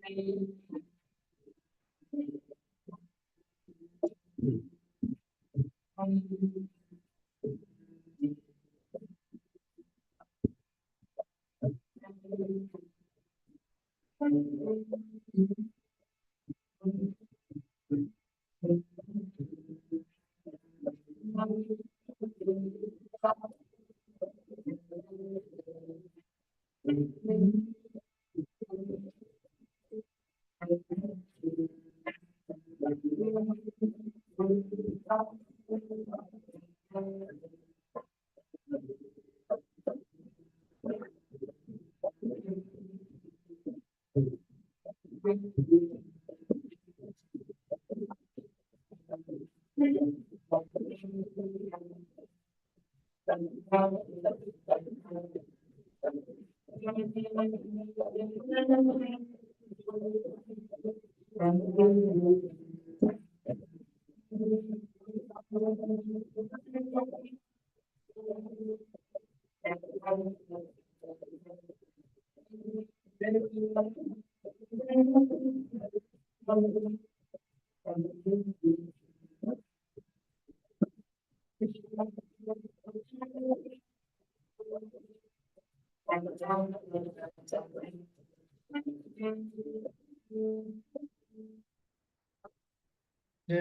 जय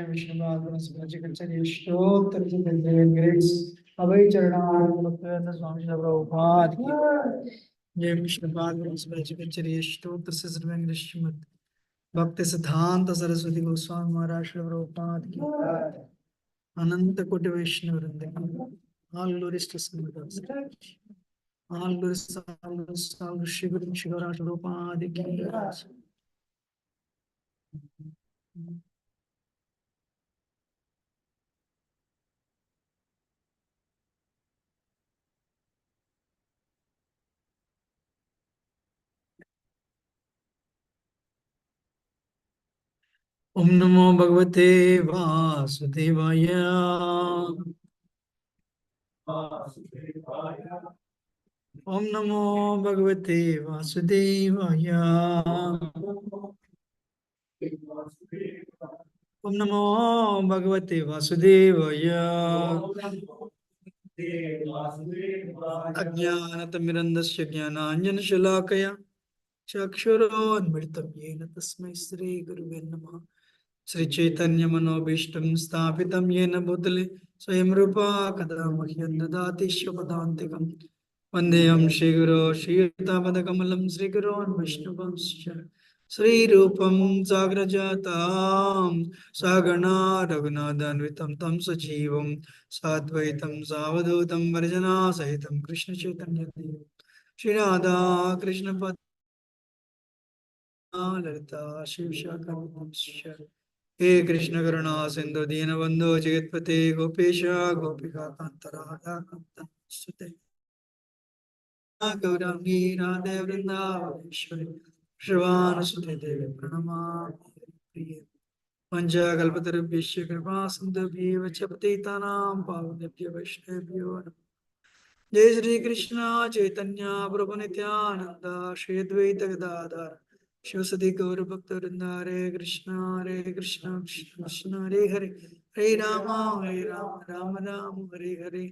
विष्णु स्तोत्र ग्रेस अभय चरणारविंद स्वामी प्रभुपाद की जय विष्णु स्तोत्र से श्रीमद भक्ति सिद्धांत सरस्वती गोस्वामी महाराज श्री प्रभुपाद की अनंत कोटि वैष्णव वृंद की all glories to all glories Shri Guru Shivraj Prabhupada की ओम नमो भगवते वासुदेवाय ओम नमो भगवते वासुदेवाय ओम नमो भगवते वासुदेवाय अज्ञानतिमिरन्धस्य ज्ञानाञ्जनशलाकया चक्षुरोन्मिलितं येन तस्मै श्रीगुरुवे नमः श्रीचैतन्यमनोभीष्टं स्थापितं येन भूतले स्वयं रूपा कदा मह्यं ददाति स्वपदान्तिकं वन्देऽहं श्रीगुरो श्रीयुतापदकमलं श्रीगुरोन् वैष्णवांश्च श्रीरूपं साग्रजातां सहगणा रघुनाथान्वितं तं सजीवं साद्वैतं सावधूतं वर्जनासहितं कृष्णचैतन्यदेवं श्रीराधा कृष्णपद ललिता शिवशाखावंश्च हे कृष्ण करुणा सिंधु दीनबंधु जगत्पते गोपेश गोपिका कांतराधाकांतस्ते गौरांगी राधे वृंदावनेश्वरी श्रवाणसुते देवी प्रणमामि प्रिये पंचकल्पतरुभ्यश्च कृपा सिन्धुभ्येव च पतितानां पावनेभ्यो वैष्णवेभ्यो नमः जय श्री कृष्ण चैतन्य प्रभु नित्यानंद श्री अद्वैत गदाधर शिवसति गौर भक्त वृंद हरे कृष्ण कृष्ण कृष्ण हरे हरे हरे राम राम राम हरे हरे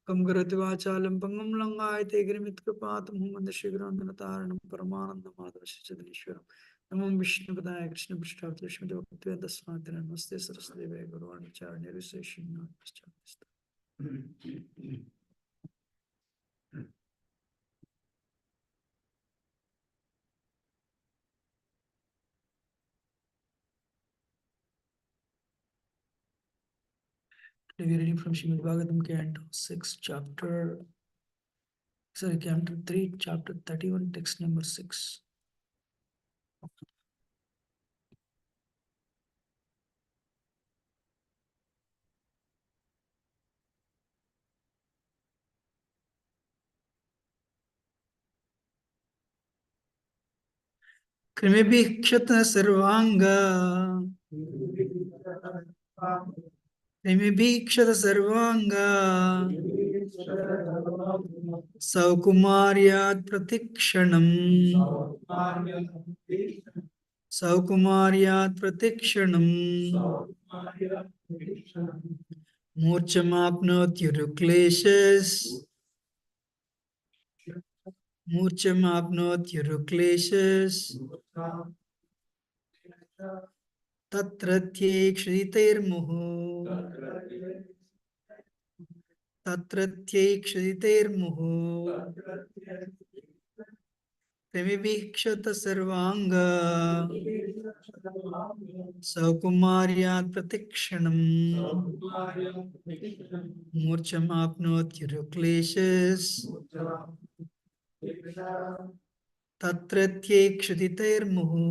कम करोति वाचालं पंगुं लंघायते गिरिमित् कृपातु मुहम्मद श्रीगुरुनन्दनतारणं परमानन्दं माधव श्रीचन्द्रेश्वरं नमो विष्णुपदाय कृष्ण पृष्ठाय श्रीमद्भक्तिवेदान्त स्वामी नमस्ते सरस्वती गुरुवाणी चारणे ऋषि We're reading from Srimad Bhagavatam, Canto 6, Canto 3, Chapter 31, text number 6. Krimibhikshata sarvanga Krimibhikshata sarvanga Saukumaryat pratikshanam Saukumaryat pratikshanam Murchamapnotyurukleshas Murchamapnotyurukleshas Tatratyekshitairmuhu Tatratyekshitairmuhu Krimivikshata sarvanga Saukumaryat pratikshanam Murchamapnotyurukleshas Tatratyekshitairmuhu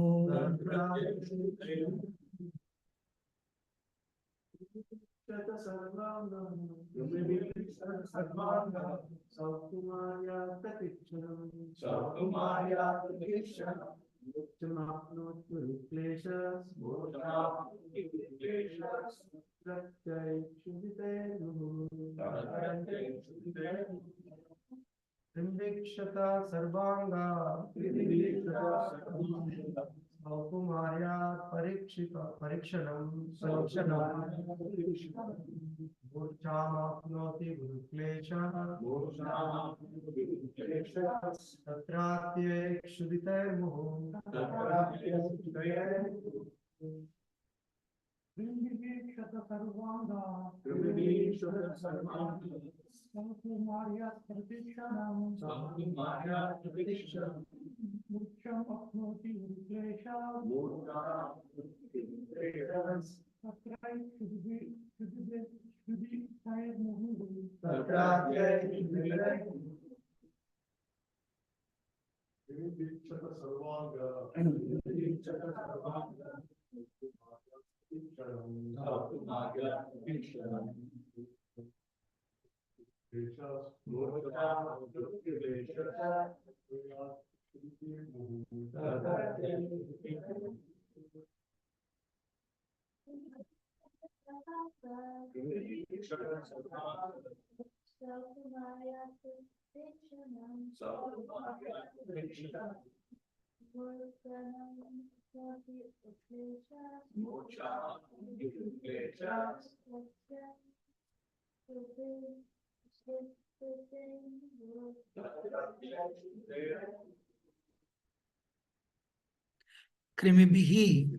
Krimibihi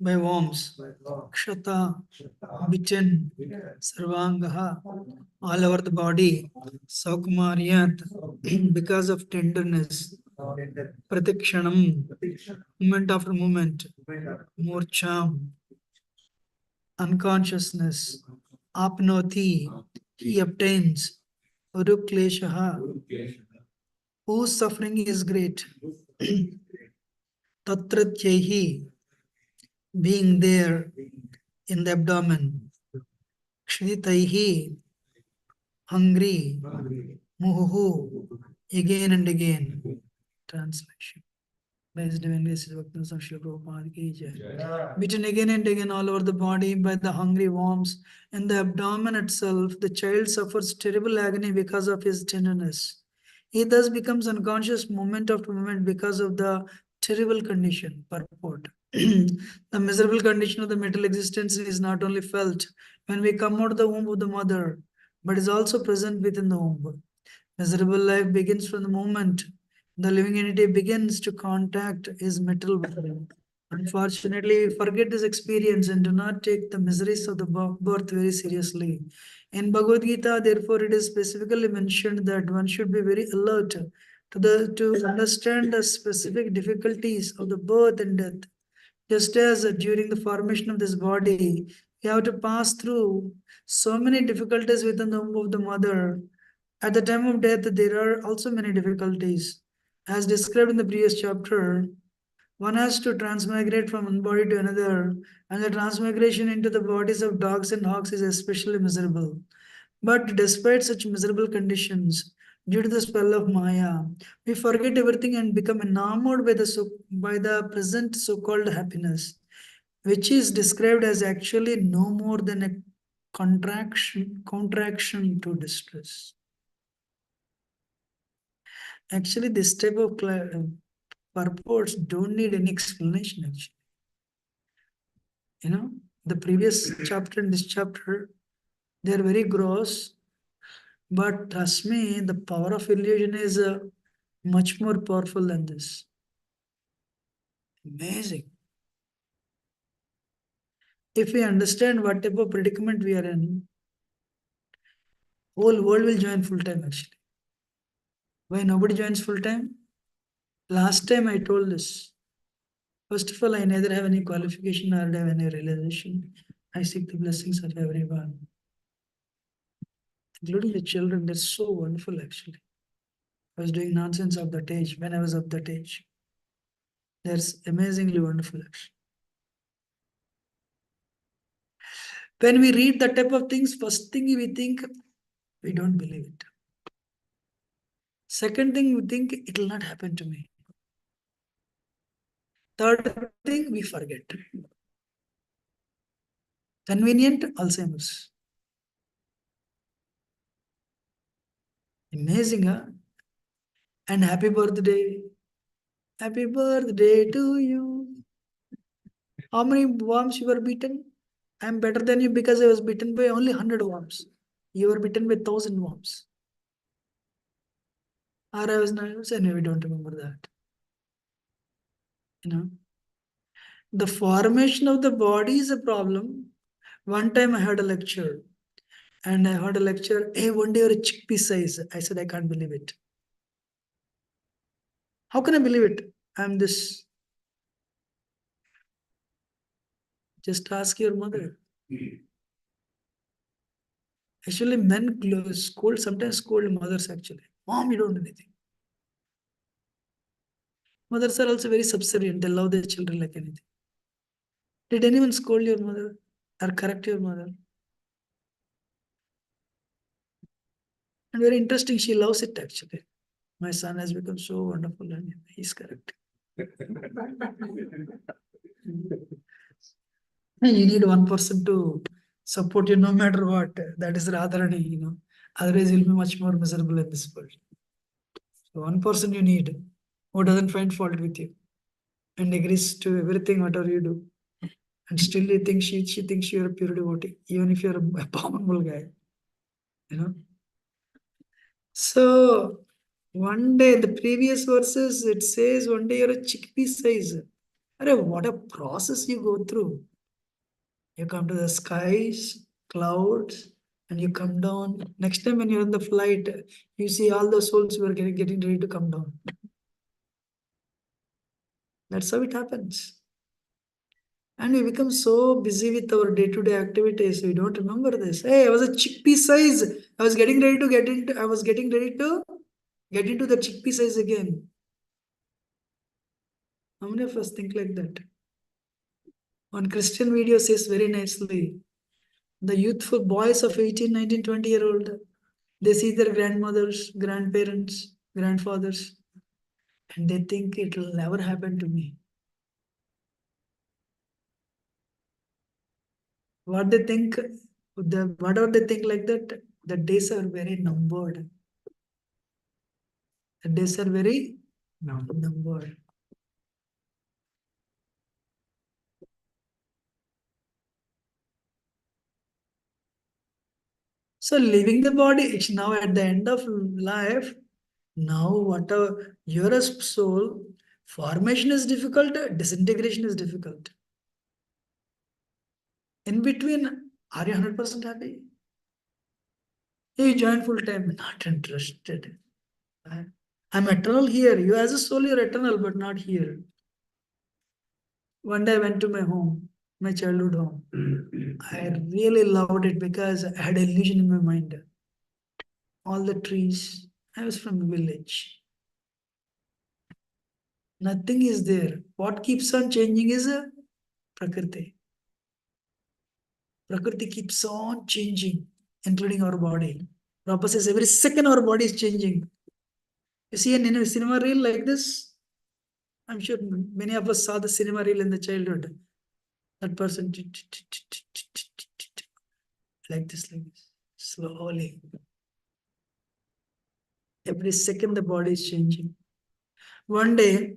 by worms, Kshata, bitten, Sarvangaha, all over the body, Saukumaryat, because of tenderness, Pratikshanam, moment after moment, Murcham, unconsciousness, Apnoti, he obtains, Urukleshaha, whose suffering is great, Tatratyehi, being there in the abdomen, Kshitaihi, hungry, Muhu, again and again. Translation. By His Divine Grace, Bhakti Sri Prabhupada ki jai. Bitten again and again all over the body by the hungry worms. In the abdomen itself, the child suffers terrible agony because of his tenderness. He thus becomes unconscious moment after moment because of the terrible condition, purport. The miserable condition of the mental existence is not only felt when we come out of the womb of the mother, but is also present within the womb. Miserable life begins from the moment the living entity begins to contact his metal body. Unfortunately, we forget this experience and do not take the miseries of the birth very seriously. In Bhagavad Gita, therefore, it is specifically mentioned that one should be very alert to understand the specific difficulties of the birth and death. Just as during the formation of this body, we have to pass through so many difficulties within the womb of the mother. At the time of death, there are also many difficulties. As described in the previous chapter, one has to transmigrate from one body to another, and the transmigration into the bodies of dogs and hawks is especially miserable. But despite such miserable conditions, due to the spell of Maya, we forget everything and become enamored by the present so-called happiness, which is described as actually no more than a contraction to distress. Actually, this type of purports don't need any explanation actually. The previous chapter and this chapter, they're very gross, but trust me, the power of illusion is much more powerful than this. Amazing. If we understand what type of predicament we are in, whole world will join full time actually. Why nobody joins full time? Last time I told this. First of all, I neither have any qualification nor have any realization. I seek the blessings of everyone, including the children. They're so wonderful actually. I was doing nonsense of that age when I was of that age. They're amazingly wonderful actually. When we read that type of things, first thing we think, we don't believe it. Second thing, we think it will not happen to me. Third thing, we forget. Convenient Alzheimer's. Amazing, huh? And happy birthday. Happy birthday to you. How many worms you were beaten? I'm better than you because I was beaten by only 100 worms. You were beaten by 1,000 worms. Or I was nervous, anyway, we don't remember that. The formation of the body is a problem. One time I had a lecture, and I heard a lecture, hey, one day you're a chickpea size. I said, I can't believe it. How can I believe it? I'm this. Just ask your mother. Actually, men sometimes scold mothers actually. Mom, you don't do anything. Mothers are also very subservient. They love their children like anything. Did anyone scold your mother or correct your mother? And very interesting, she loves it actually. My son has become so wonderful and he's correct. You need one person to support you no matter what. That is Radharani. Otherwise, you'll be much more miserable in this world. So one person you need who doesn't find fault with you and agrees to everything, whatever you do. And still you think she thinks you're a pure devotee, even if you're a abominable guy. So one day, the previous verses, it says one day you're a chickpea size. What a process you go through. You come to the skies, clouds, and you come down. Next time when you're on the flight, you see all the souls who are getting ready to come down. That's how it happens. And we become so busy with our day-to-day activities, we don't remember this. Hey, I was a chickpea size. I was getting ready to get into the chickpea size again. How many of us think like that? One Christian video says very nicely, the youthful boys of 18, 19, 20-year-old, they see their grandmothers, grandparents, grandfathers, and they think it will never happen to me. Whatever they think like that, the days are very numbered. The days are very numbered. So leaving the body, it's now at the end of life. Now whatever you're a soul, formation is difficult, disintegration is difficult. In between, are you 100% happy? You join full time, not interested. I'm eternal here. You as a soul, you're eternal, but not here. One day I went to my home, my childhood home. I really loved it because I had illusion in my mind. All the trees. I was from a village. Nothing is there. What keeps on changing is a Prakriti. Prakriti keeps on changing, including our body. Prabhupada says every second our body is changing. You see a cinema reel like this? I'm sure many of us saw the cinema reel in the childhood. That person like this, slowly. Every second the body is changing. One day,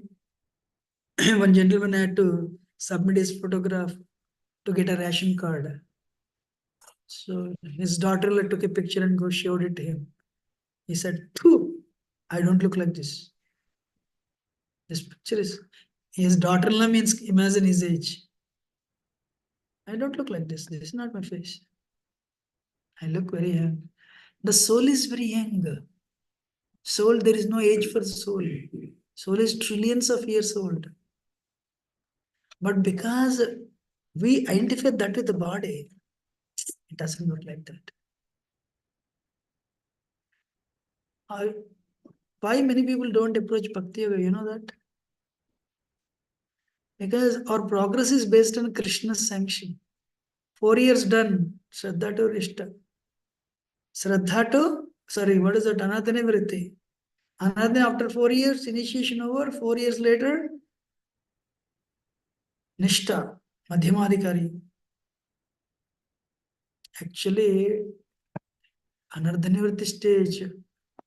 one gentleman had to submit his photograph to get a ration card. So his daughter took a picture and go showed it to him. He said, "Phew, I don't look like this. This picture is..." His daughter-in-law means imagine his age. "I don't look like this. This is not my face. I look very young." The soul is very young. Soul, there is no age for the soul. Soul is trillions of years old. But because we identify that with the body, it doesn't look like that. I- Why many people don't approach Bhakti Yoga? You know that? Because our progress is based on Krishna's sanction. 4 years done, Shraddha to Rishta. Shraddha to, sorry, what is that? Anadane Vritti. Anadane after 4 years, initiation over. 4 years later, Nishta, Madhyamadhikari. Actually, Anardhanivritti stage,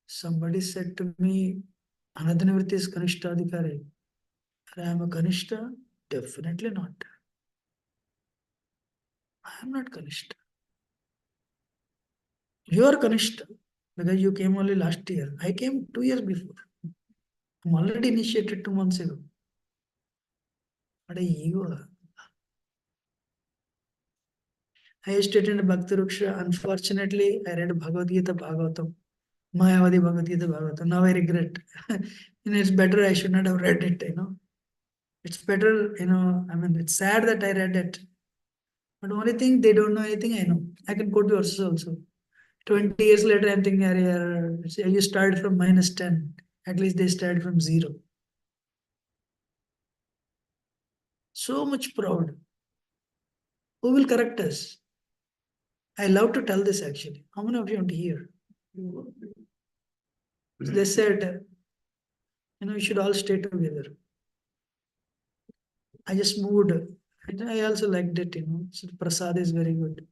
somebody said to me, Anardhanivritti is Kanishta Adhikari. I am a Kanishta? Definitely not. I am not Kanishta. You are Kanishta because you came only last year. I came 2 years before. I'm already initiated 2 months ago. What a ego. I used to attend Bhakti Ruksha. Unfortunately, I read Bhagavad Gita Bhagavatam. Mayavadi Bhagavad Gita Bhagavatam. Now I regret. It's better I should not have read it. It's better, I mean, it's sad that I read it. But only thing, they don't know anything, I know. I can quote verses also. 20 years later, I'm thinking, you started from -10. At least they started from zero. So much proud. Who will correct us? I love to tell this actually. How many of you want to hear? So they said, we should all stay together. I just moved. I also liked it. So Prasad is very good.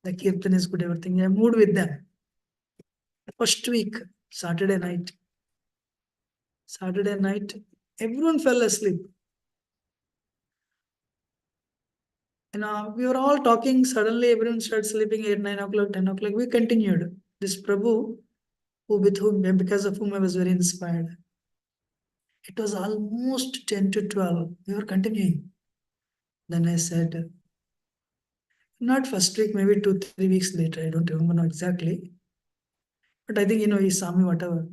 The Kirtan is good, everything. I moved with them. First week, Saturday night. Saturday night, everyone fell asleep. We were all talking. Suddenly, everyone started sleeping at 9 o'clock, 10 o'clock. We continued. This Prabhu, because of whom I was very inspired. It was almost 10 to 12. We were continuing. Then I said, not first week, maybe 2, 3 weeks later. I don't remember now exactly. But I think, he saw me, whatever.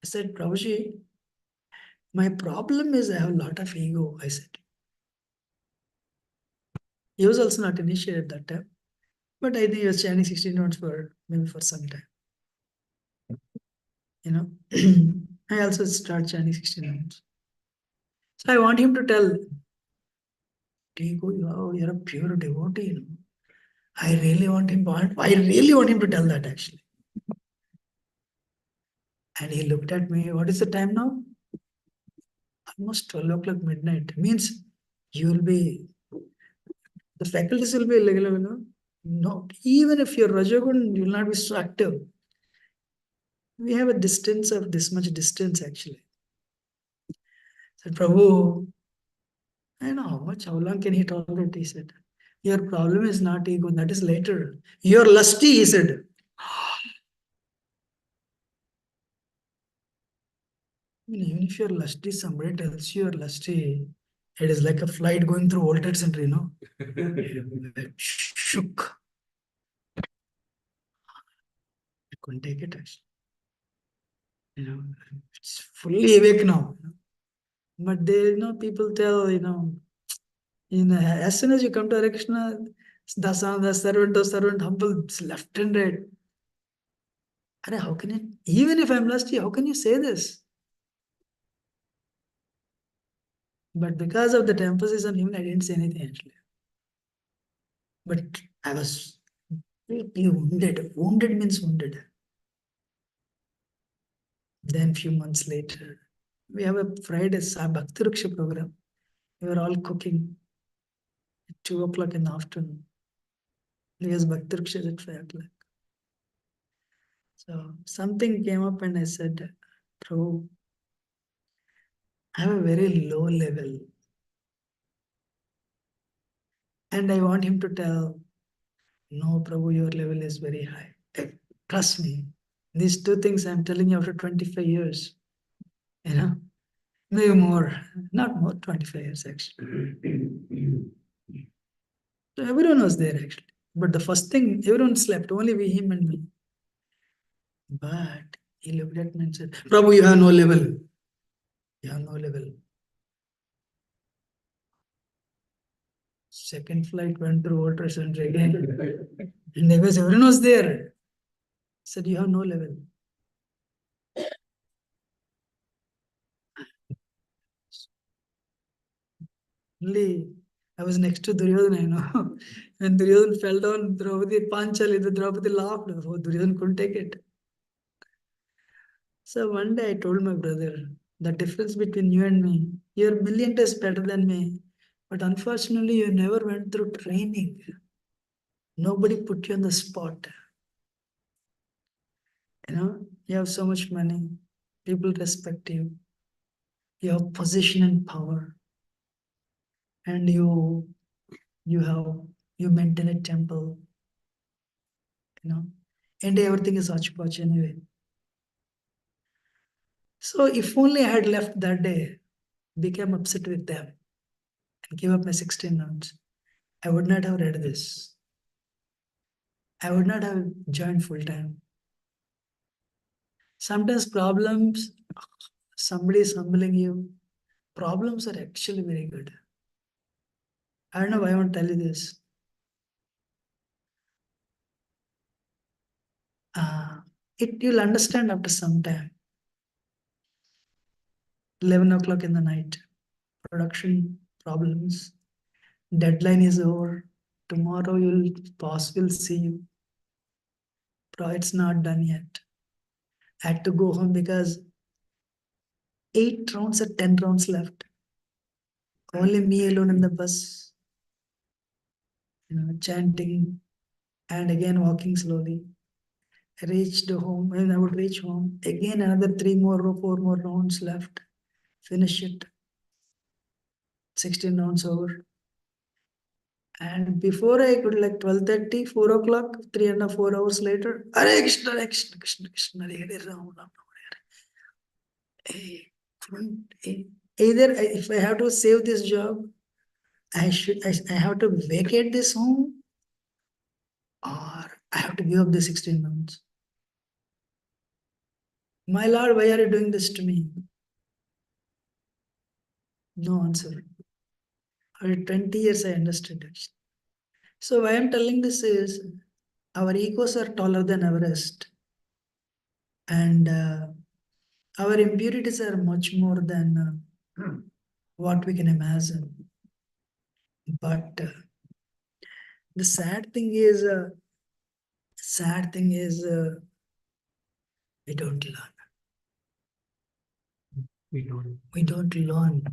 I said, Prabhuji, my problem is I have a lot of ego, I said. He was also not initiated at that time. But I think he was chanting 16 notes for maybe for some time. I also start chanting 16 notes. So I want him to tell, you're a pure devotee. I really want him to tell that actually. And he looked at me, what is the time now? Almost 12 o'clock midnight. Means you will be, the faculties will be illegal. No, even if you're Rajagun, you will not be so active. We have a distance of this much distance actually. Said, Prabhu, I know how long can he tolerate? He said, your problem is not ego, that is later. You're lusty, he said. Even if you're lusty, somebody tells you you're lusty, it is like a flight going through World Trade Center. Shook. I couldn't take it actually. It's fully awake now. But people tell, as soon as you come to Hare Krishna, the servant, humble, left and right. How can it, even if I'm lusty, how can you say this? But because of the emphasis on him, I didn't say anything actually. But I was deeply wounded. Wounded means wounded. Then few months later, we have a Friday Bhakti Ruksha program. We were all cooking at 2 o'clock in the afternoon. Because Bhakti Ruksha is at 5 o'clock. So something came up and I said, Prabhu, have a very low level. And I want him to tell, no, Prabhu, your level is very high. Trust me. These two things I'm telling you after 25 years, you know, maybe more, not more, 25 years actually. So everyone was there actually. But the first thing, everyone slept, only we, him and me. But he looked at me and said, Prabhu, you have no level. You have no level. Second flight went through World Trade Center again. And everyone was there. Said, you have no level. Only I was next to Duryodhana, you know. When Duryodhana fell down, Draupadi Panchali, the Draupadi laughed. Oh, Duryodhana couldn't take it. So one day I told my brother, the difference between you and me, you're a million times better than me. But unfortunately, you never went through training. Nobody put you on the spot. You know, you have so much money. People respect you. You have position and power. And you have you maintain a temple, you know. And everything is hodgepodge anyway. So if only I had left that day, became upset with them, and gave up my 16 rounds, I would not have read this. I would not have joined full time. Sometimes problems, somebody is humbling you. Problems are actually very good. I don't know why I want to tell you this. Uh, you'll understand after some time. 11 o'clock in the night, production problems, deadline is over. Tomorrow boss will see you. Bro, it's not done yet. I had to go home because 8 rounds or 10 rounds left. Only me alone in the bus, chanting and again walking slowly. I reached home and I would reach home. Again, another 4 more rounds left. Finish it. 16 rounds over. And before I could, like 12:30, 4 o'clock, 3.5, 4 hours later, Hare Krishna, Hare Krishna, Krishna Krishna, Hare Ram, Ram Ram. Either if I have to save this job, I have to vacate this home, or I have to give up the 16 months. My Lord, why are you doing this to me? No answer. After 20 years, I understood it. So why I'm telling this is, our egos are taller than Everest, and our impurities are much more than what we can imagine. But the sad thing is, we don't learn. We don't learn.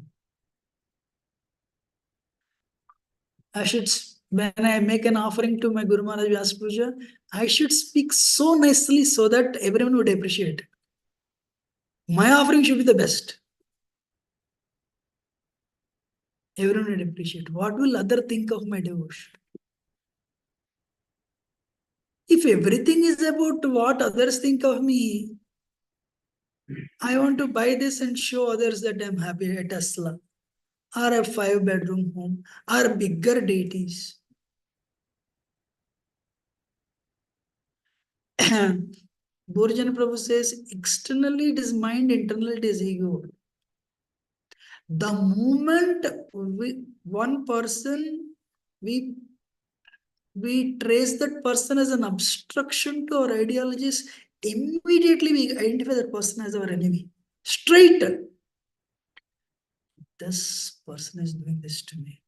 When I make an offering to my Guru Maharaj Vyas Puja, I should speak so nicely so that everyone would appreciate. My offering should be the best. Everyone would appreciate. What will other think of my devotion? If everything is about what others think of me, I want to buy this and show others that I'm happy, a Tesla, or a 5-bedroom home, or bigger deities. Borjan Prabhu says, externally it is mind, internally it is ego. The moment one person, we trace that person as an obstruction to our ideologies, immediately we identify that person as our enemy. Straight. This person is doing this to me.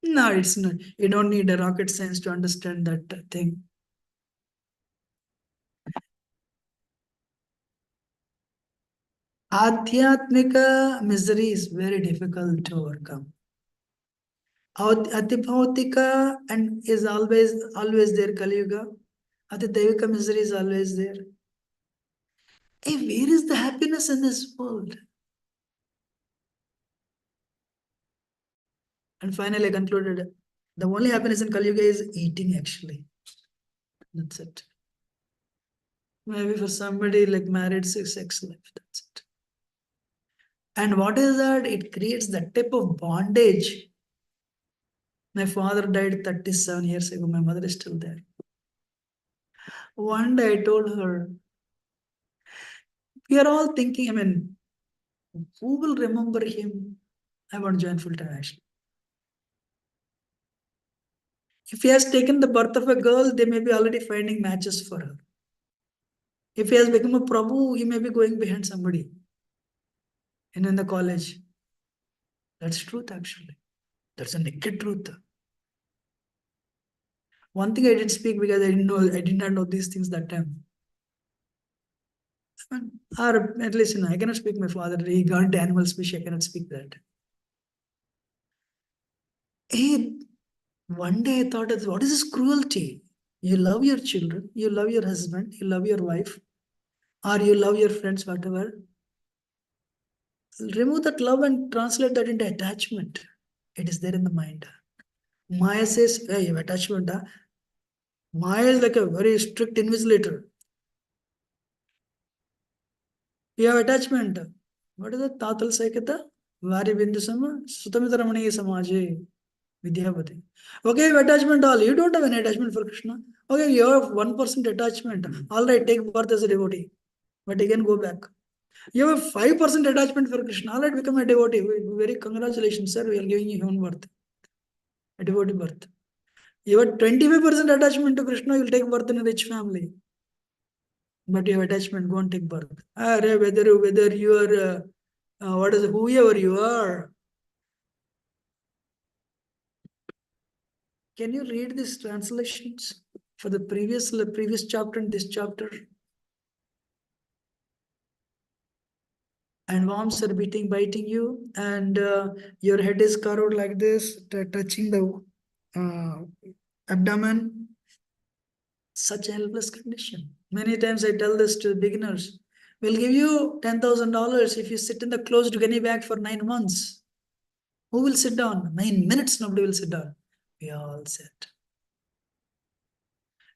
No, it's not. You don't need a rocket science to understand that thing. Adhyatmika misery is very difficult to overcome. Atibhautika and is always there, Kali Yuga. Ati Devika misery is always there. Hey, where is the happiness in this world? And finally, I concluded the only happiness in Kali Yuga is eating, actually. That's it. Maybe for somebody like married, sex life. That's it. And what is that? It creates that type of bondage. My father died 37 years ago. My mother is still there. One day I told her, we are all thinking, I mean, who will remember him? I want to join full time actually. If he has taken the birth of a girl, they may be already finding matches for her. If he has become a Prabhu, he may be going behind somebody in the college. That's truth actually. That's a naked truth. One thing I didn't speak because I did not know these things that time. Or at least, I cannot speak my father. He got the animal species. I cannot speak that. Hey, one day I thought, what is this cruelty? You love your children, you love your husband, you love your wife, or you love your friends, whatever. Remove that love and translate that into attachment. It is there in the mind. Maya says, hey, you have attachment. Huh? Maya is like a very strict invigilator. You have attachment. What is it? Tatal Saikata? Vari Bindusama? Sutamitramanaya Samaje. Vidyapati. Okay, you have attachment all. You don't have any attachment for Krishna. Okay, you have 1% attachment. All right, take birth as a devotee. But you can go back. You have 5% attachment for Krishna. All right, become a devotee. Very congratulations, sir. We are giving you human birth. A devotee birth. You have 25% attachment to Krishna, you'll take birth in a rich family. But you have attachment, go and take birth. Whether you are, whoever you are. Can you read these translations for the previous chapter and this chapter? And worms are biting you, and your head is curved like this, touching the uh, abdomen. Such a helpless condition. Many times I tell this to beginners. We'll give you $10,000 if you sit in the closed gunny bag for 9 months. Who will sit down? 9 minutes, nobody will sit down. We all sit.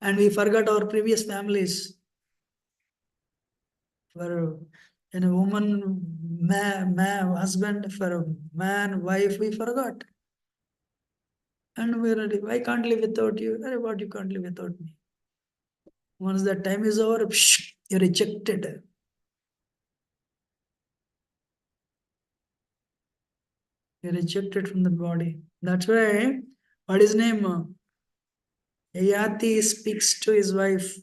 And we forgot our previous families. For a woman, husband, for a man, wife, we forgot. And we're ready. I can't live without you. What, you can't live without me? Once that time is over, you're rejected. You're rejected from the body. That's why, what is his name? Yayati speaks to his wife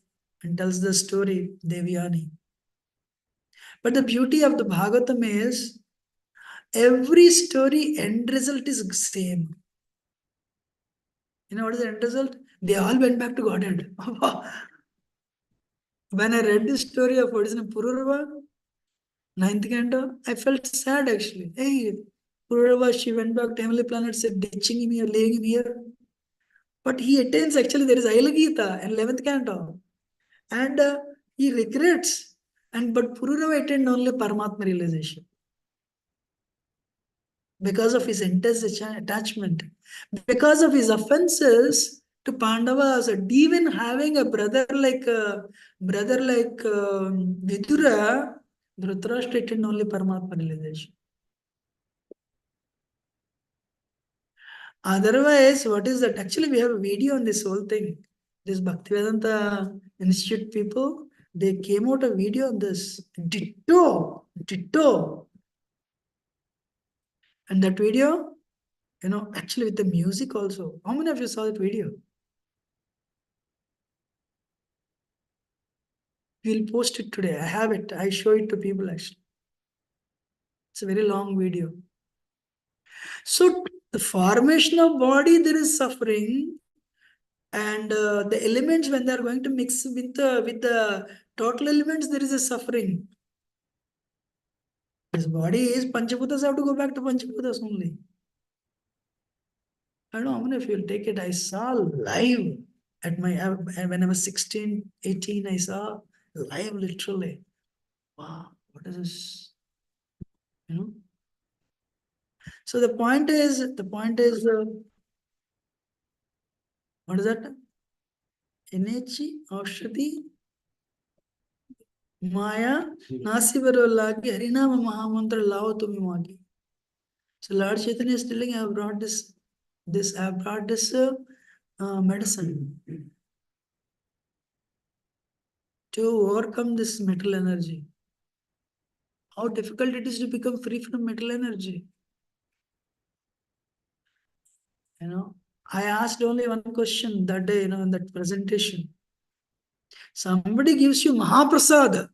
and tells the story, Devyani. But the beauty of the Bhagavatam is every story end result is same. You know what is the end result? They all went back to Godhead. When I read this story of what is in Pururava, ninth canto, I felt sad actually. Hey, Pururava, she went back to heavenly planet, said, ditching him here, laying him here. But he attains, actually, there is Aila Gita in 11th canto. And he regrets. But Pururava attained only Paramatma realization because of his intense attachment, because of his offenses to Pandavas, and even having a brother like Vidura, Dhritarashtra attained only Paramatma realization. Otherwise, what is that? Actually, we have a video on this whole thing. This Bhaktivedanta Institute people, they came out a video on this. Ditto, ditto. And that video, actually with the music also. How many of you saw that video? We'll post it today. I have it. I show it to people actually. It's a very long video. So the formation of body, there is suffering. And the elements, when they are going to mix with the total elements, there is a suffering. This body is Panchabuddhas, have to go back to Panchabuddhas only. I don't know how many of you will take it. I saw live at when I was 16, 18, I saw live literally. Wow, what is this? You know. So the point is, what is that? Enechi, Aushati, Maya, Nasivarolagi, Harinama Mahamantra Lao Tumimagi. So Lord Chaitanya is telling, I have brought I have brought this medicine to overcome this metal energy. How difficult it is to become free from metal energy. You know, I asked only one question that day, in that presentation. Somebody gives you Mahaprasad,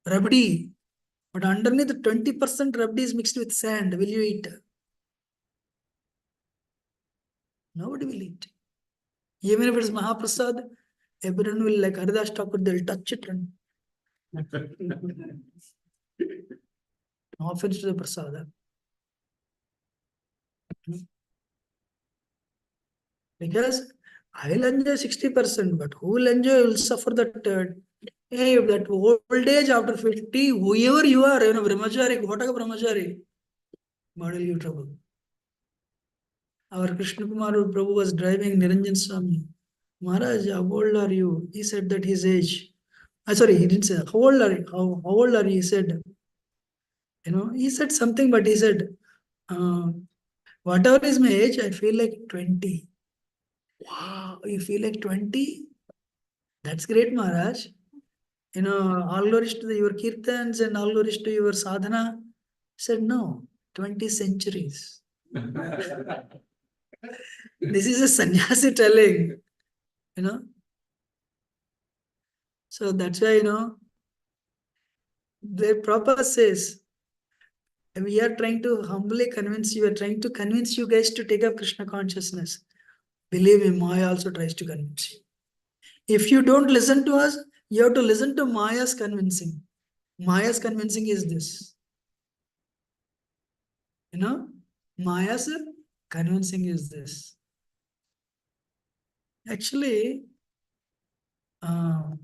rabdi, but underneath 20% rabdi is mixed with sand. Will you eat? Nobody will eat. Even if it is Mahaprasad, everyone will, like Haridas Thakur, they'll touch it and no offense to the prasada. Because I will enjoy 60%, but who will enjoy will suffer that hey, that old age after 50, whoever you are, brahmachari, Gotaka brahmachari, God will give trouble. Our Krishna Kumar Prabhu was driving Niranjan Swami. Maharaj, how old are you? He said that his age. Sorry, he didn't say that. How old are you? How old are you? He said, he said something, but he said, uh, whatever is my age, I feel like 20. Wow, you feel like 20? That's great, Maharaj. All glories to your kirtans and all glories to your sadhana. Said, no, 20 centuries. This is a sannyasi telling, you know. So that's why, the Prabhupada says, we are trying to humbly convince you, we are trying to convince you guys to take up Krishna consciousness. Believe me, Maya also tries to convince you. If you don't listen to us, you have to listen to Maya's convincing. Maya's convincing is this. Maya's convincing is this. Actually, now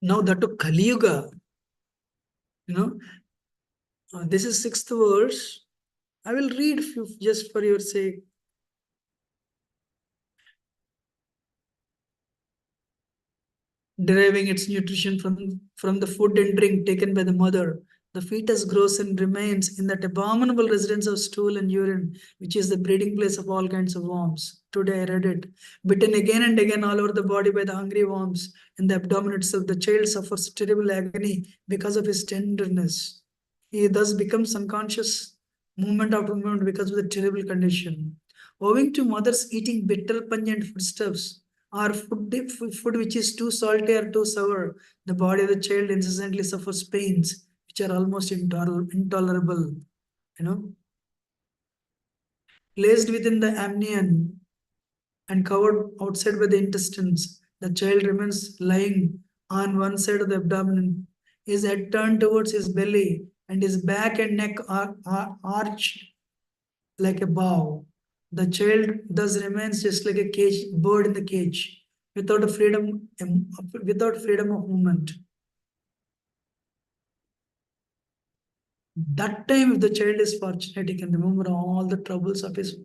that to Kali Yuga, this is 6th verse. I will read few just for your sake. Deriving its nutrition from the food and drink taken by the mother, the fetus grows and remains in that abominable residence of stool and urine, which is the breeding place of all kinds of worms. Today I read it. Bitten again and again all over the body by the hungry worms, in the abdomen itself, the child suffers terrible agony because of his tenderness. He thus becomes unconscious moment after moment because of the terrible condition. Owing to mothers eating bitter, pungent foodstuffs, or food which is too salty or too sour, the body of the child incessantly suffers pains which are almost intolerable. Placed within the amnion and covered outside by the intestines, the child remains lying on one side of the abdomen, his head turned towards his belly, and his back and neck are arched like a bow. The child thus remains just like a cage bird in the cage, without without freedom of movement. That time, if the child is fortunate, he can remember all the troubles of his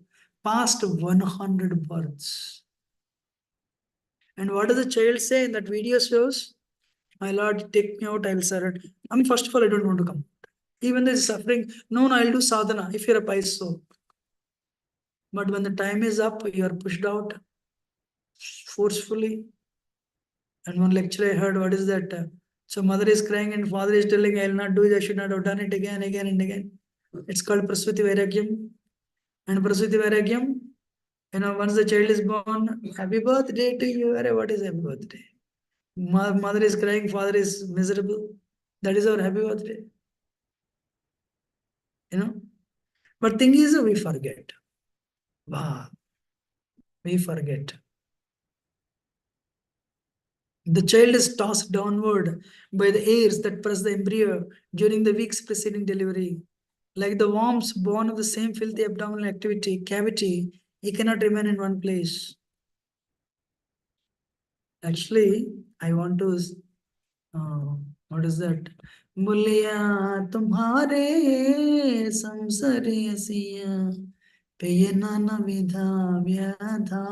past 100 births. And what does the child say in that video shows? My Lord, take me out, I'll surrender. First of all, I don't want to come. Even though he's suffering, no, I'll do sadhana if you're a pious soul. But when the time is up, you are pushed out forcefully. And one lecture I heard, what is that? So mother is crying and father is telling, I'll not do it, I should not have done it again, again and again. It's called Prasuti Vairagyam. And Prasuti Vairagyam, once the child is born, happy birthday to you. What is happy birthday? Mother is crying, father is miserable. That is our happy birthday. But thing is, we forget. Wow. We forget. The child is tossed downward by the airs that press the embryo during the weeks preceding delivery. Like the worms born of the same filthy abdominal cavity, He cannot remain in one place. Actually, I want to, uh, what is that? बुलिया तुम्हारे संसरियसिया पे ये नाना विधा व्यधा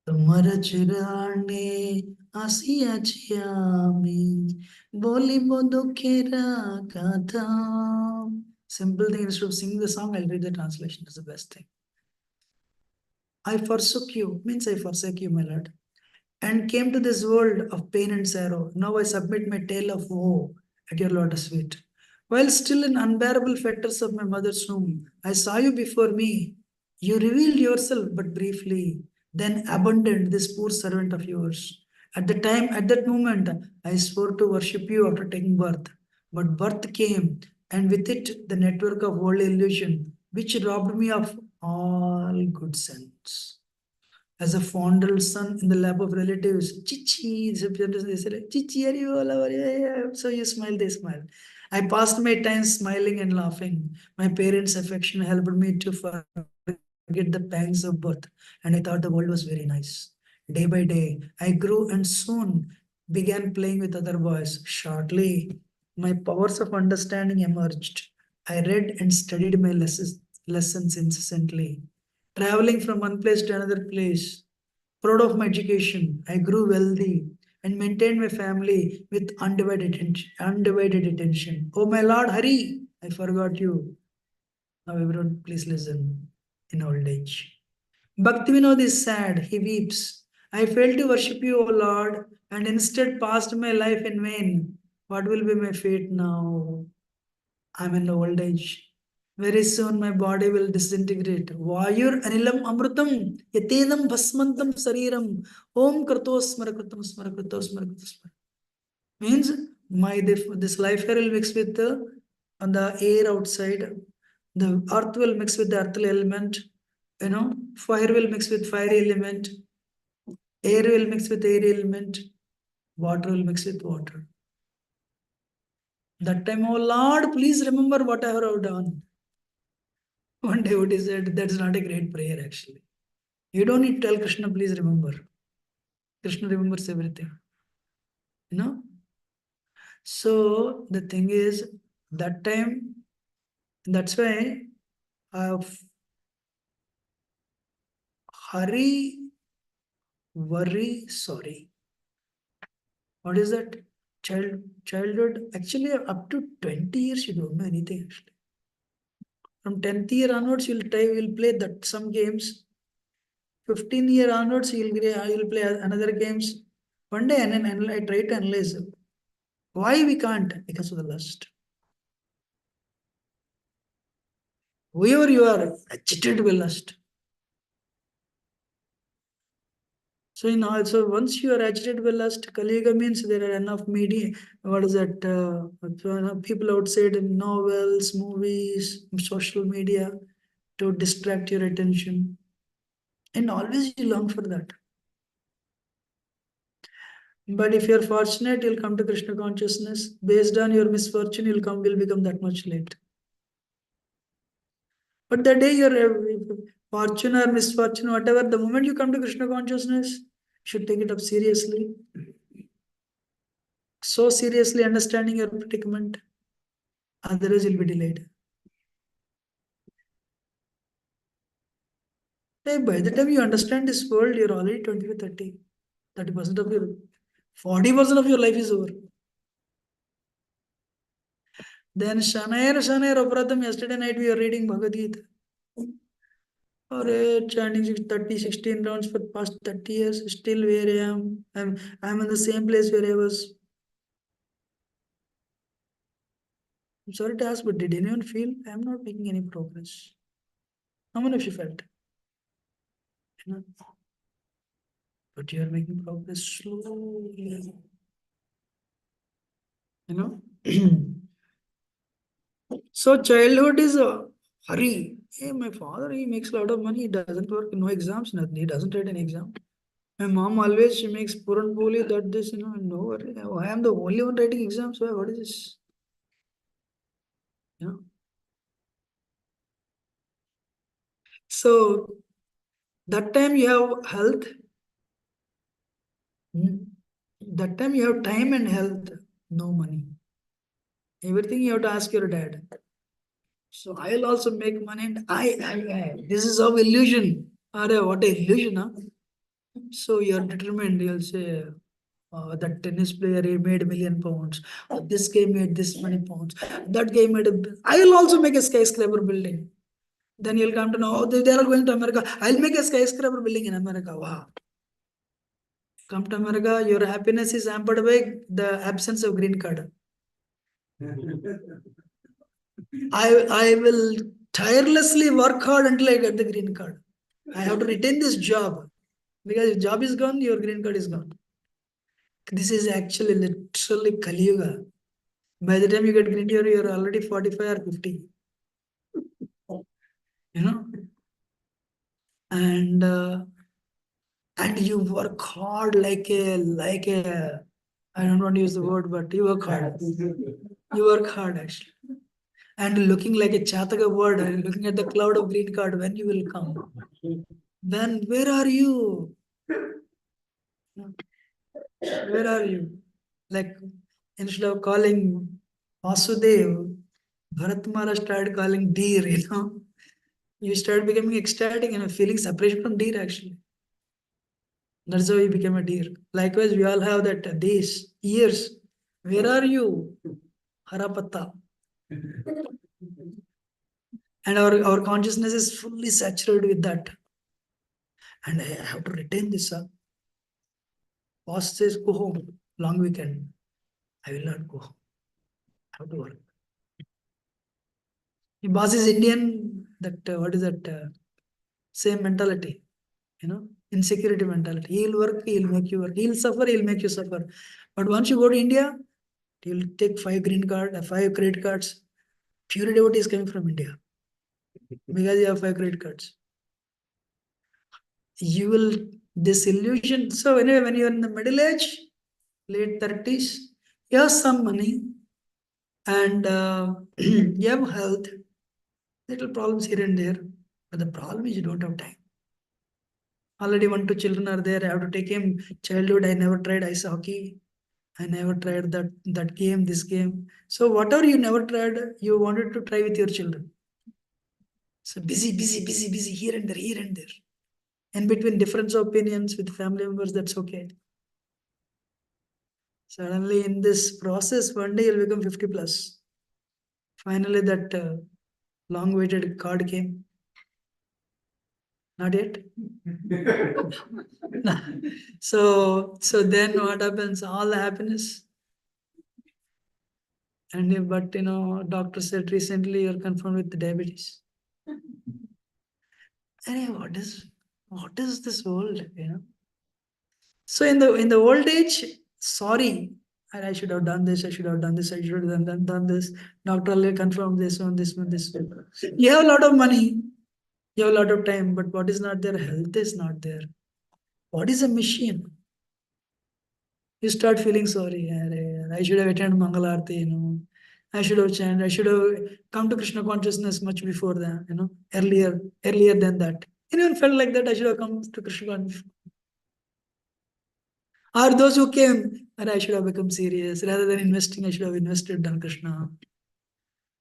तुमर चिराने आसिया चियामी बोली बो दुखेरा गाथा. Simple thing, instead of singing the song, I'll read the translation. It's the best thing. I forsook you, means I forsake you, my Lord, and came to this world of pain and sorrow. Now I submit my tale of woe at your lotus feet. While still in unbearable fetters of my mother's womb, I saw you before me. You revealed yourself but briefly, then abandoned this poor servant of yours. At that moment, I swore to worship you after taking birth. But birth came, and with it the network of worldly illusion, which robbed me of all good sense. As a fondled son in the lap of relatives. Chichi, they say, like, Chichi, are you all over? Yeah, yeah. So you smile, they smile. I passed my time smiling and laughing. My parents' affection helped me to forget the pangs of birth, and I thought the world was very nice. Day by day, I grew and soon began playing with other boys. Shortly, my powers of understanding emerged. I read and studied my lessons incessantly, traveling from one place to another place. Proud of my education, I grew wealthy and maintained my family with undivided attention. Undivided attention. Oh my Lord, hurry! I forgot you. Now everyone, please listen. In old age, Bhaktivinoda is sad. He weeps. I failed to worship you, O Lord, and instead passed my life in vain. What will be my fate now? I'm in old age. Very soon my body will disintegrate. Vayur anilam amrutam yatenam bhasmantam sariram om kartosmara kartosmara kartosmara kartosmara. Means this life here will mix with on the air outside. The earth will mix with the earthly element. Fire will mix with fiery element. Air will mix with air element. Water will mix with water. That time, oh Lord, please remember what I have done. One devotee said, that's not a great prayer actually. You don't need to tell Krishna, please remember. Krishna remembers everything. You know? So the thing is, that time, that's why hurry, worry, sorry. What is that? Childhood, actually up to 20 years you don't know anything actually. From 10th year onwards, you'll play that some games. 15 year onwards, you'll play another games. One day, and I try to analyze why we can't, because of the lust. Whoever you are, agitated with lust. So once you are agitated with lust, Kali Yuga means there are enough media. What is that? People outside in novels, movies, social media to distract your attention, and always you long for that. But if you're fortunate, you'll come to Krishna consciousness. Based on your misfortune, will become that much late. But the day your fortune or misfortune, whatever, the moment you come to Krishna consciousness, you should take it up seriously. So seriously understanding your predicament, otherwise you'll be delayed. Hey, by the time you understand this world, you're already 20 to 30. 30% of your 40% of your life is over. Then Shanair Opratam, yesterday night we are reading Bhagavad Gita. Or chanting 30, 16 rounds for past 30 years, still where I am. I'm in the same place where I was. I'm sorry to ask, but did anyone feel I'm not making any progress? How many of you felt? You know, but you are making progress slowly. You know? So childhood is a hurry. Hey, my father, he makes a lot of money. He doesn't work, no exams, nothing. He doesn't write an exam. My mom always she makes Puran Poli that this, no worry. I am the only one writing exams. Why? What is this? You know. So that time you have health. That time you have time and health, no money. Everything you have to ask your dad. So I'll also make money and this is how illusion. What a illusion, huh? So you're determined, you'll say, that tennis player he made £1,000,000. This guy made this many pounds. That guy made I will also make a skyscraper building. Then you'll come to know, oh, they are going to America. I'll make a skyscraper building in America. Wow. Come to America, your happiness is hampered by the absence of green card. I will tirelessly work hard until I get the green card. I have to retain this job because if job is gone, your green card is gone. This is actually literally Kali Yuga. By the time you get green card, you're already 45 or 50. You know, and you work hard like a I don't want to use the word, but you work hard. You work hard actually. And looking like a Chataka bird, and looking at the cloud of green card when you will come. Then where are you? Where are you? Like instead of calling Vasudev, Bharatmara started calling deer. You start becoming ecstatic and feeling separation from deer actually. That's how you became a deer. Likewise, we all have that days, years. Where are you? Harapatta. And our consciousness is fully saturated with that. And I have to retain this. Boss says, go home, long weekend. I will not go home. I have to work. The boss is Indian, that what is that? Same mentality, insecurity mentality. He'll work, he'll make you work. He'll suffer, he'll make you suffer. But once you go to India, you'll take 5 credit cards. Pure devotee is coming from India because you have 5 credit cards. You will disillusion. So anyway, when you're in the middle age, late 30s, you have some money and you have health, little problems here and there. But the problem is you don't have time. Already 1, 2 children are there. I have to take him. Childhood, I never tried ice hockey. I never tried that game, this game. So whatever you never tried, you wanted to try with your children. So busy, busy, busy, busy, here and there, here and there. And between difference of opinions with family members, that's okay. Suddenly in this process, one day you'll become 50 plus. Finally, that long-awaited card came. Not yet. So then what happens? All the happiness. But doctor said recently you're confirmed with the diabetes. Hey, what is this world? So in the old age, sorry, I should have done this, I should have done this, I should have done this. Doctor will confirm this one, this one, this one. You have a lot of money, you have a lot of time, but what is not there? Health is not there. What is a machine? You start feeling sorry. I should have attended Mangalarti. I should have chanted. I should have come to Krishna consciousness much before that. Earlier than that. Anyone felt like that? I should have come to Krishna consciousness. Or those who came, and I should have become serious. Rather than investing, I should have invested in Krishna.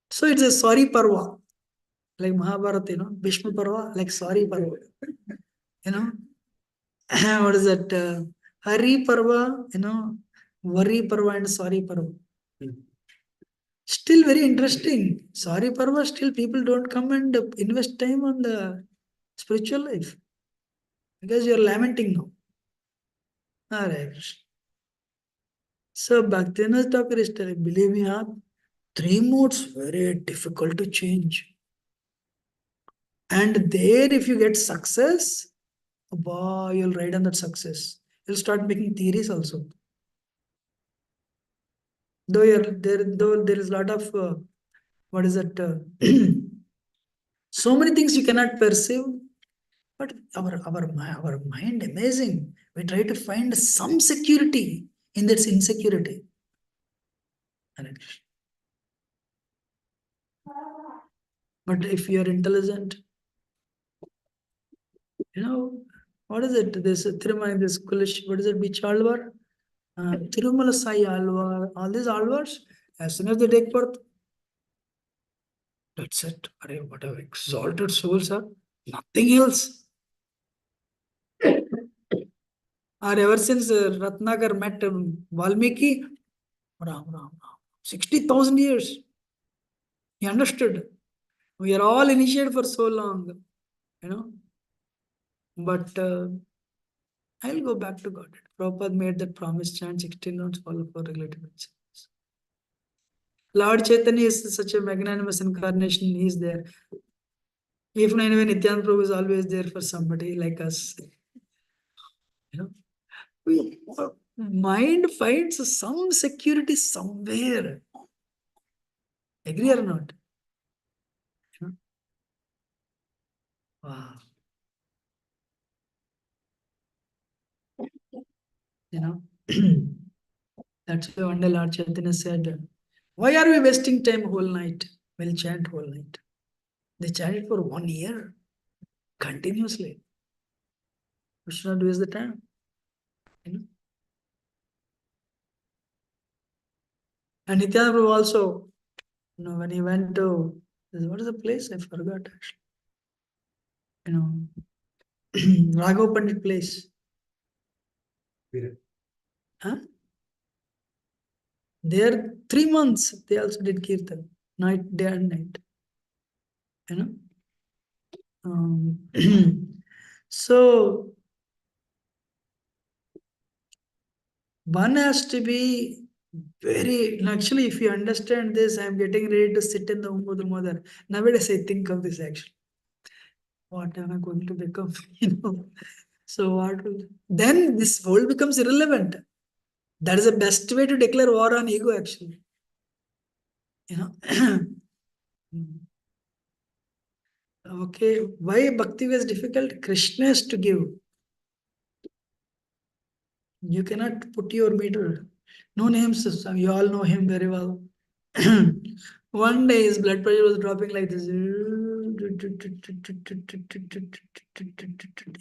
So it's a sorry parva. Like Mahabharata, Bhishma parva, like sorry parva. What is that? Hari parva, worry parva and sorry parva. Still very interesting. Sorry parva, still people don't come and invest time on the spiritual life. Because you're lamenting now. Hare Krishna. So Bhaktivinoda Thakur is telling, believe me, 3 modes very difficult to change. And there, if you get success, wow, you'll ride on that success. You'll start making theories also. Though there is a lot of what is that? So many things you cannot perceive, but our mind amazing. We try to find some security in that insecurity. But if you are intelligent, what is it? This Tirumala, this Kulish, what is it? Which Alvar? Tirumala Sai Alvar, all these Alvars, as soon as they take birth, that's it. What a exalted souls are. Nothing else. Or ever since Ratnagar met Valmiki, Ram, Ram, Ram. 60,000 years. He understood. We are all initiated for so long, But I'll go back to God. Prabhupada made that promise, chant 16 notes, follow for relative principles. Lord Chaitanya is such a magnanimous incarnation. He is there. Even anyway, Nityananda Prabhu is always there for somebody like us. Mind finds some security somewhere. Agree or not? Wow. That's why one day Lord Chaitanya said, why are we wasting time whole night? We'll chant whole night. They chanted for 1 year continuously. We should not waste the time. And Nityananda Prabhu also, when he went to, what is the place? I forgot actually. Raghav Pandit place. Huh? There 3 months they also did kirtan, night, day and night. So one has to be very, actually, if you understand this, I'm getting ready to sit in the Ummudul Mother. Nowadays, I think of this actually. What am I going to become? So what will, then this world becomes irrelevant. That is the best way to declare war on ego, actually. Okay, why bhakti was difficult? Krishna has to give. You cannot put your meter. No names, you all know him very well. One day his blood pressure was dropping like this.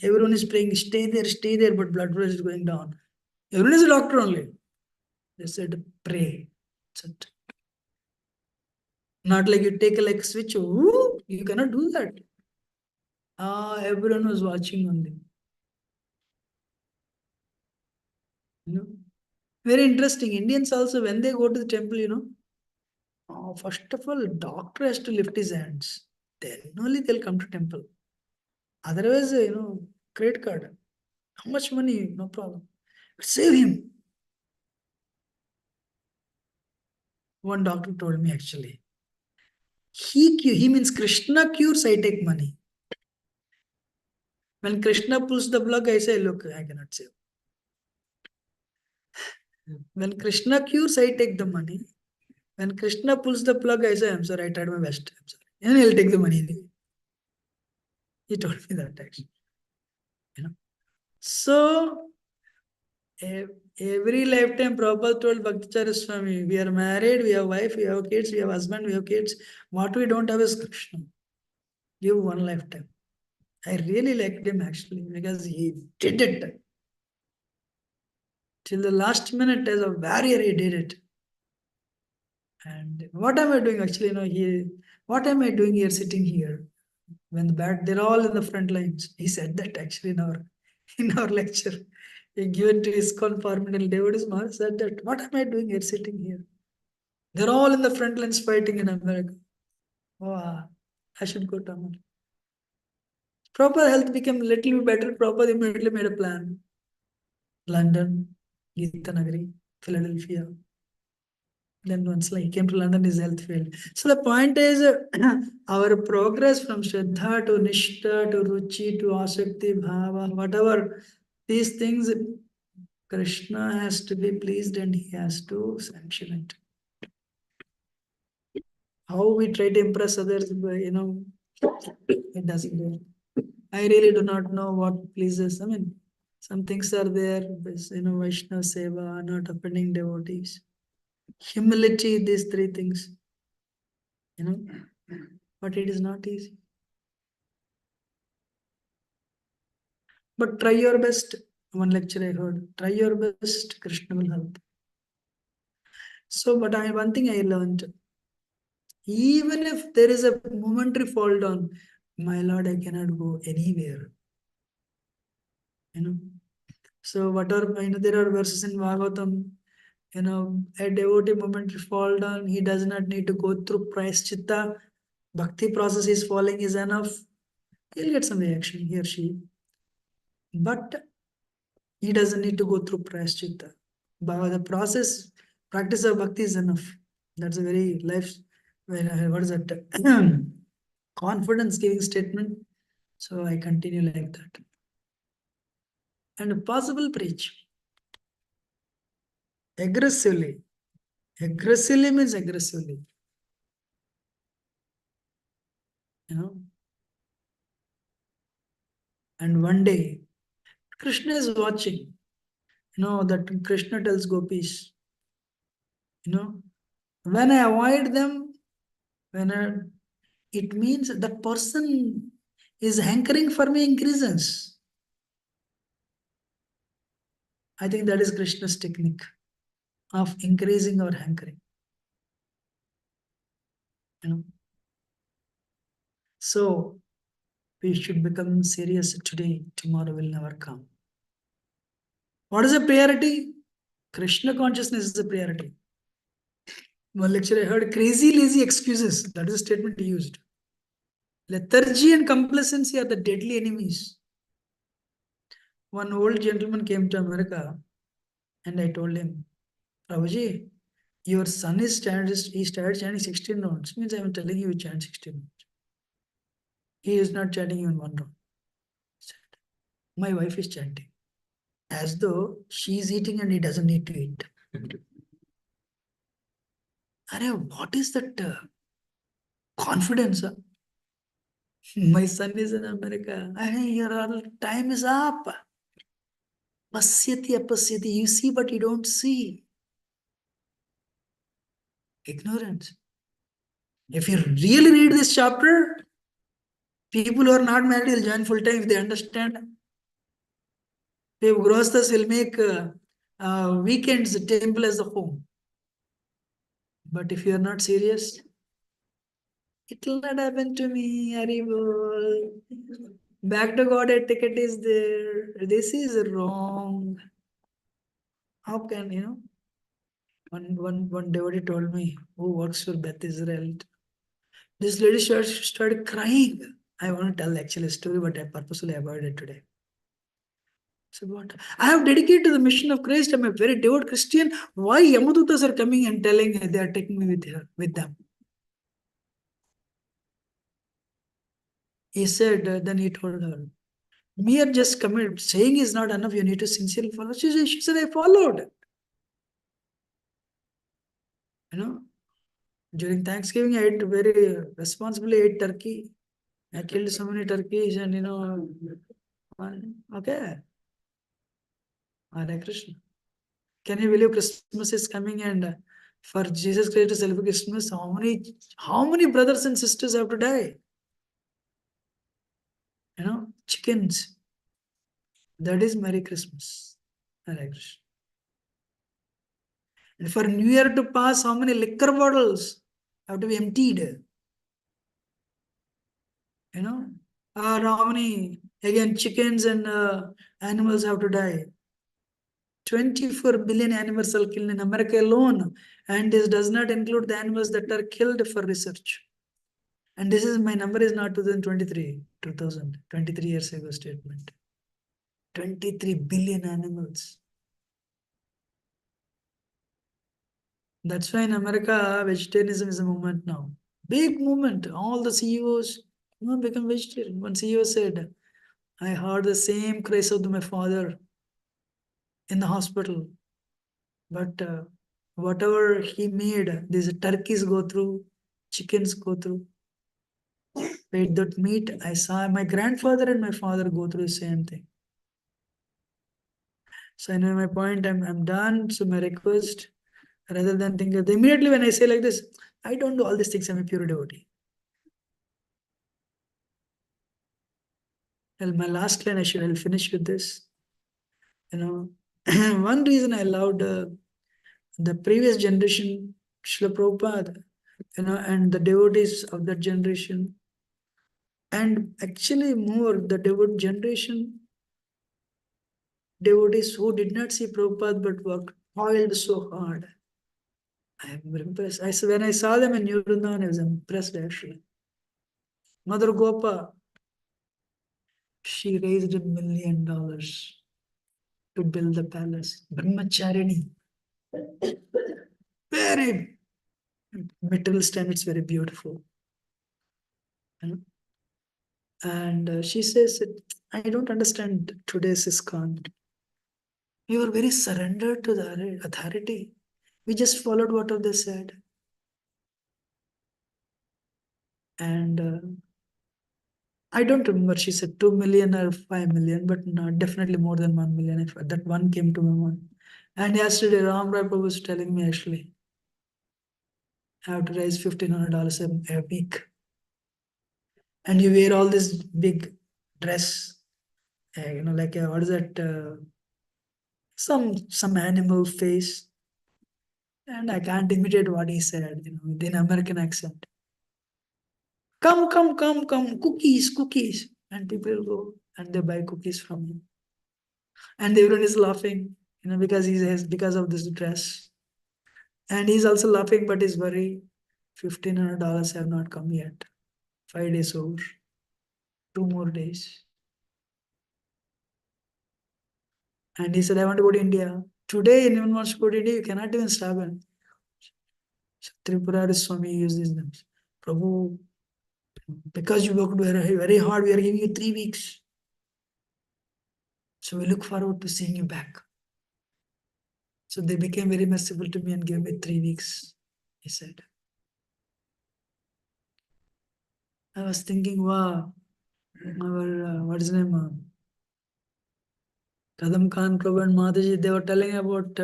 Everyone is praying, stay there, but blood pressure is going down. Everyone is a doctor only. They said, pray. That's it. Not like you take a like switch, you cannot do that. Everyone was watching only. Very interesting. Indians also, when they go to the temple, first of all, doctor has to lift his hands. Then only they'll come to temple. Otherwise, credit card. How much money? No problem. But save him. One doctor told me actually. He means Krishna cures, I take money. When Krishna pulls the plug, I say, look, I cannot save. When Krishna cures, I take the money. When Krishna pulls the plug, I say, I'm sorry, I tried my best. I'm sorry. And he'll take the money. He told me that actually. So, every lifetime, Prabhupada told Bhaktacharya Swami, we are married, we have wife, we have kids, we have husband, we have kids. What we don't have is Krishna. Give one lifetime. I really liked him actually because he did it. Till the last minute, as a warrior, he did it. And what am I doing actually? What am I doing here, sitting here? When they're all in the front lines. He said that actually in our lecture. He given to ISKCON Parliament, David Maharaj said that, what am I doing here, sitting here? They're all in the front lines fighting in America. Oh, I should go to America. Proper health became a little bit better. Proper immediately made a plan. London, Gita Nagari, Philadelphia. Then once he came to London, his health failed. So the point is, our progress from Shraddha to Nishtha to Ruchi to Asakti, Bhava, whatever, these things, Krishna has to be pleased and he has to sanction it. How we try to impress others, it doesn't do. I really do not know what pleases. Some things are there, Vaishnava Seva, not offending devotees. Humility, these three things, but it is not easy. But try your best. One lecture I heard, try your best, Krishna will help. So, but one thing I learned, even if there is a momentary fall down, my Lord, I cannot go anywhere. So whatever, there are verses in Bhagavatam, a devotee momentary fall down, he does not need to go through prayaschitta. Bhakti process is falling is enough. He'll get some reaction, he or she. But he doesn't need to go through prayaschitta. But the practice of bhakti is enough. That's a very what is that? Confidence giving statement. So I continue like that. And possible preach. Aggressively. Aggressively means aggressively. And one day, Krishna is watching. That Krishna tells gopis, when I avoid them, it means that person is hankering for me increases. I think that is Krishna's technique of increasing our hankering. So we should become serious today. Tomorrow will never come. What is a priority? Krishna consciousness is a priority. One lecture I heard, crazy lazy excuses. That is a statement he used. Lethargy and complacency are the deadly enemies. One old gentleman came to America and I told him, Prabhuji, your son he started chanting 16 rounds. Means I am telling you, chant 16 rounds. He is not chanting even one round. My wife is chanting. As though she is eating and he doesn't need to eat. What is that confidence? My son is in America. Your time is up. Pasyati apasyati. You see, but you don't see. Ignorance. If you really read this chapter, people who are not married will join full time if they understand. If Grosthas will make weekends temple as a home. But if you are not serious, it will not happen to me. Haribol. Back to God etiquette is there. This is wrong. How can, one devotee told me, who works for Beth Israel. This lady started crying. I want to tell actually a story, but I purposely avoided today. So what? I have dedicated to the mission of Christ. I'm a very devout Christian. Why Yamadutas are coming and telling they are taking me with them? He said, then he told her, mere just commit, saying is not enough. You need to sincerely follow. She said, I followed. During Thanksgiving, I ate very responsibly ate turkey. I killed so many turkeys and, okay. Hare Krishna. Can you believe Christmas is coming and for Jesus Christ to celebrate Christmas, how many brothers and sisters have to die? Chickens. That is Merry Christmas. Hare Krishna. And for New Year to pass, how many liquor bottles have to be emptied? How many, again, chickens and animals have to die? 24 billion animals are killed in America alone. And this does not include the animals that are killed for research. And this is, my number is not 2023, 2023 years ago statement. 23 billion animals. That's why in America, vegetarianism is a movement now. Big movement. All the CEOs become vegetarian. One CEO said, I heard the same cries of my father in the hospital. But whatever he made, these turkeys go through, chickens go through. Ate that meat. I saw my grandfather and my father go through the same thing. So I know my point, I'm done. So my request, rather than think immediately when I say like this, I don't do all these things, I'm a pure devotee. Well, my last line I'll finish with this. You know, one reason I allowed the previous generation, Srila Prabhupada, and the devotees of that generation, and actually more the devotees who did not see Prabhupada but worked, toiled so hard. I am impressed. When I saw them in New Vrindavan, I was impressed actually. Mother Gopa, she raised $1 million to build the palace. Brahmacharini, very material standards, very beautiful. You know? And she says, I don't understand today's ISKCON. We were very surrendered to the authority. We just followed whatever they said. And I don't remember, she said 2 million or 5 million, but not definitely more than 1 million. If that one came to my mind. And yesterday, Ram Rai Prabhu was telling me actually, I have to raise $1,500 a week. And you wear all this big dress, like what is that? Some animal face. And I can't imitate what he said, with an American accent. Come, come, come, come, cookies, cookies. And people go and they buy cookies from him. And everyone is laughing, because of this dress. And he's also laughing, but he's worried. $1,500 have not come yet. 5 days over. 2 more days. And he said, I want to go to India. Today, anyone wants to go to India, you cannot even stop him. Tripurari Swami used these names. Prabhu, because you worked very, very hard, we are giving you 3 weeks. So we look forward to seeing you back. So they became very merciful to me and gave me 3 weeks, he said. I was thinking, wow, what is his name? Kadam Khan Prabhu and Mataji, they were telling about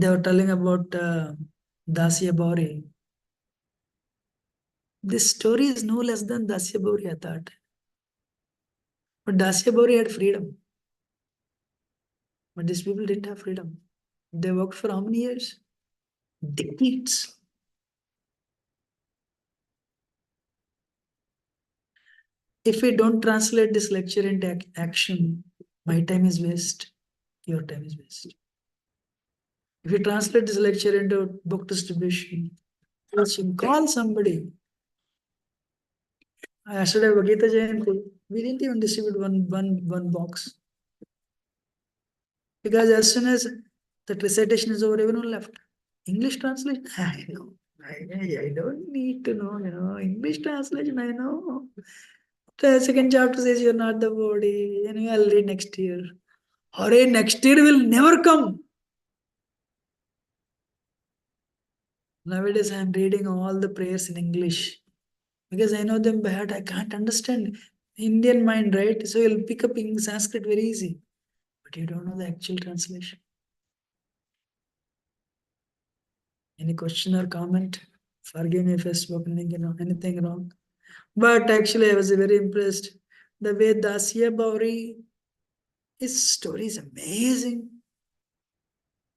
they were telling about Dasya Bauri. This story is no less than Dasya Bauri, I thought. But Dasya Bauri had freedom. But these people didn't have freedom. They worked for how many years? Decades. If we don't translate this lecture into action, my time is waste, your time is waste. If you translate this lecture into book distribution, call somebody. Yesterday, Gita Jayanti, we didn't even distribute one box. Because as soon as the recitation is over, everyone left. English translation, I know. I don't need to know, English translation, I know. The second chapter says you're not the body, I'll read next year. Hooray, next year will never come. Nowadays, I'm reading all the prayers in English because I know them bad. I can't understand Indian mind, right? So you'll pick up in Sanskrit very easy, but you don't know the actual translation. Any question or comment? Forgive me if I've spoken anything wrong. But actually, I was very impressed. The way Dasya Bauri, his story is amazing.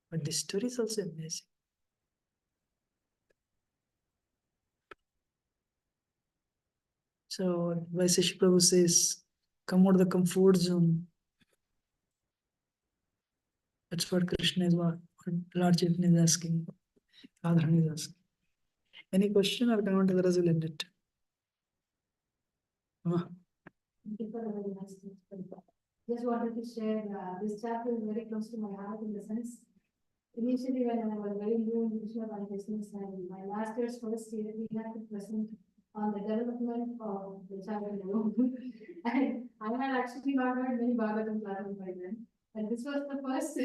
But this story is also amazing. So Vaisesha Prabhu says, come out of the comfort zone. That's what Krishna is what Lord Chaitanya is asking. Radharani is asking. Any question or comment? Otherwise, we'll end it. Just wanted to share this chapter is very close to my heart in the sense. Initially, when I was very new in Krishna consciousness and my last year's first year, we had to present on the development of the child in the womb. And I had actually not heard many Bhagavatam classes by then. And this was the first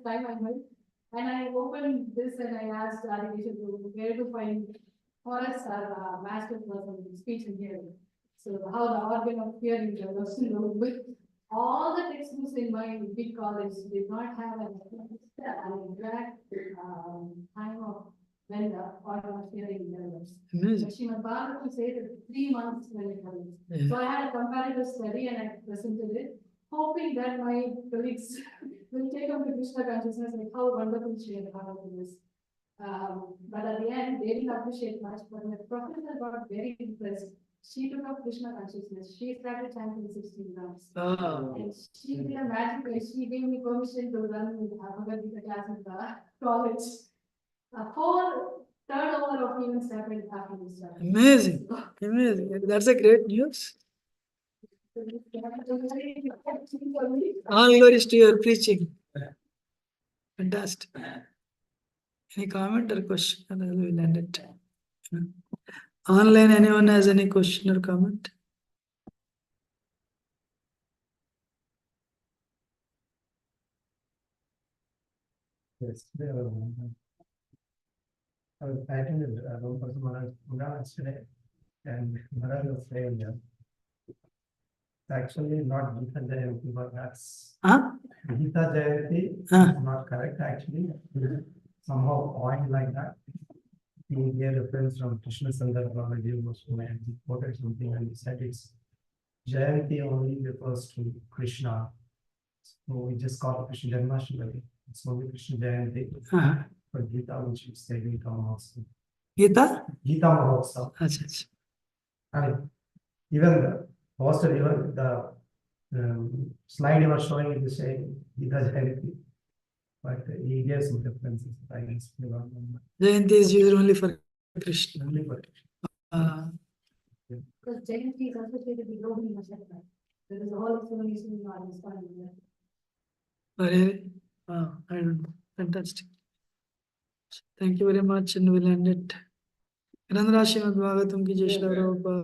time I heard. And I opened this and I asked Adikesha where to find for us our master was on speech and hearing. So how the organ of hearing develops in the womb. all the textbooks in my big college did not have an exact time of when the order was hearing develops. Amazing. But Srimad Bhagavatam said that 3 months when it comes. Yeah. So I had a comparative study and I presented it, hoping that my colleagues will take up the Krishna consciousness and how wonderful Srimad Bhagavatam is. But at the end, they didn't appreciate much, but my professor got very impressed. She took up Krishna consciousness. She started chanting 16 rounds. Ah, And she did a magic way. She gave me permission to run the Bhagavad Gita class in the college. A whole turnover of events happened after this time. amazing. Amazing. That's a great news. All glories to your preaching. Fantastic. Any comment or question? And then we'll end it. Online, anyone has any question or comment? Yes, I attended one person Maharaj yesterday, and Maharaj was saying that it's actually not Gita Jayanti, but that's Huh? Gita Jayanti Huh. is not correct actually. Somehow coined like that. He gave reference from Krishna Sandar Babaji and he quoted something and he said it's Jayanti only refers to Krishna. So we just call it Krishna Janmashtami. It's only Krishna Jayanti. Uh-huh. For Gita, which is the Gita Mahotsav. Gita? Gita Mahotsav. Acha, acha. And even the poster, even the slide you were showing it is saying Gita Jayanti. But he gave some differences. I guess we don't know. Jayanti is used only for Krishna. Only for Because Jayanti is associated with Rohini Nakshatra. There is a whole explanation in our Iskon. Really? Wow, I don't know. Fantastic. Thank you very much, and we'll end it. Grandhara Srimad Bhagavatam ki Jai Shri Prabhupada.